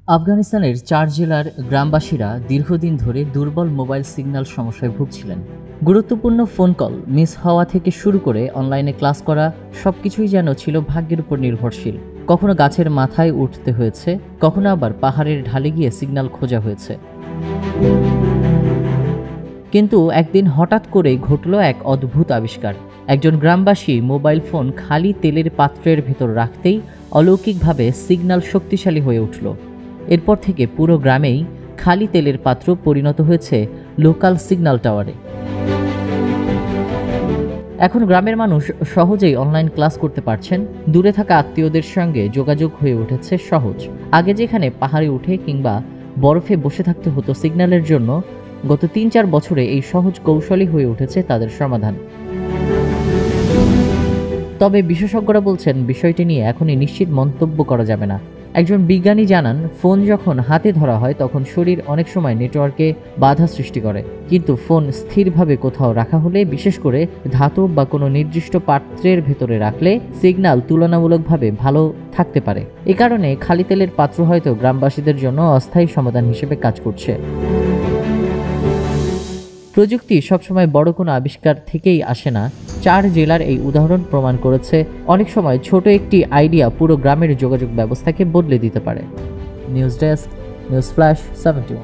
আফগানিস্তানের ৪ জেলার গ্রামবাসীরা দীর্ঘদিন ধরে দুর্বল মোবাইল সিগন্যাল সমস্যায় ভুগছিলেন। গুরুত্বপূর্ণ ফোন কল মিস হওয়া থেকে শুরু করে অনলাইনে ক্লাস করা সবকিছুই যেন ছিল ভাগ্যের উপর নির্ভরশীল। কখনো গাছের মাথায় উঠতে হয়েছে, কখনো আবার পাহাড়ের ঢালে গিয়ে সিগন্যাল খোঁজা হয়েছে। কিন্তু একদিন হঠাৎ করেই ঘটল এক অদ্ভুত আবিষ্কার। একজন গ্রামবাসী মোবাইল ফোন খালি তেলের পাত্রের ভেতর রাখতেই অলৌকিকভাবে সিগন্যাল শক্তিশালী হয়ে উঠল। এরপর থেকে পুরো গ্রামেই খালি তেলের পাত্র পরিণত হয়েছে লোকাল সিগন্যাল টাওয়ারে। এখন গ্রামের মানুষ সহজেই অনলাইন ক্লাস করতে পারছেন, দূরে থাকা আত্মীয়দের সঙ্গে যোগাযোগ হয়ে উঠেছে সহজ। আগে যেখানে পাহাড়ে উঠে কিংবা বরফে বসে থাকতে হতো সিগন্যালের জন্য, গত ৩-৪ বছরে এই সহজ কৌশলই হয়ে উঠেছে তাদের সমাধান। তবে বিশেষজ্ঞরা বলছেন বিষয়টি নিয়ে এখনই নিশ্চিত মন্তব্য করা যাবে না। একজন বিজ্ঞানী জানান, ফোন যখন হাতে ধরা হয় তখন শরীর অনেক সময় নেটওয়ার্কে বাধা সৃষ্টি করে, কিন্তু ফোন স্থিরভাবে কোথাও রাখা হলে, বিশেষ করে ধাতব বা কোনো নির্দিষ্ট পাত্রের ভেতরে রাখলে সিগন্যাল তুলনামূলকভাবে ভালো থাকতে পারে। এ কারণে খালি তেলের পাত্র হয়তো গ্রামবাসীদের জন্য অস্থায়ী সমাধান হিসেবে কাজ করছে। প্রযুক্তি সবসময় বড় কোনো আবিষ্কার থেকেই আসে না। ৪ জেলার এই উদাহরণ প্রমাণ করেছে অনেক সময় ছোট একটি আইডিয়া পুরো গ্রামের যোগাযোগ ব্যবস্থাকে বদলে দিতে পারে। News desk, news flash 71।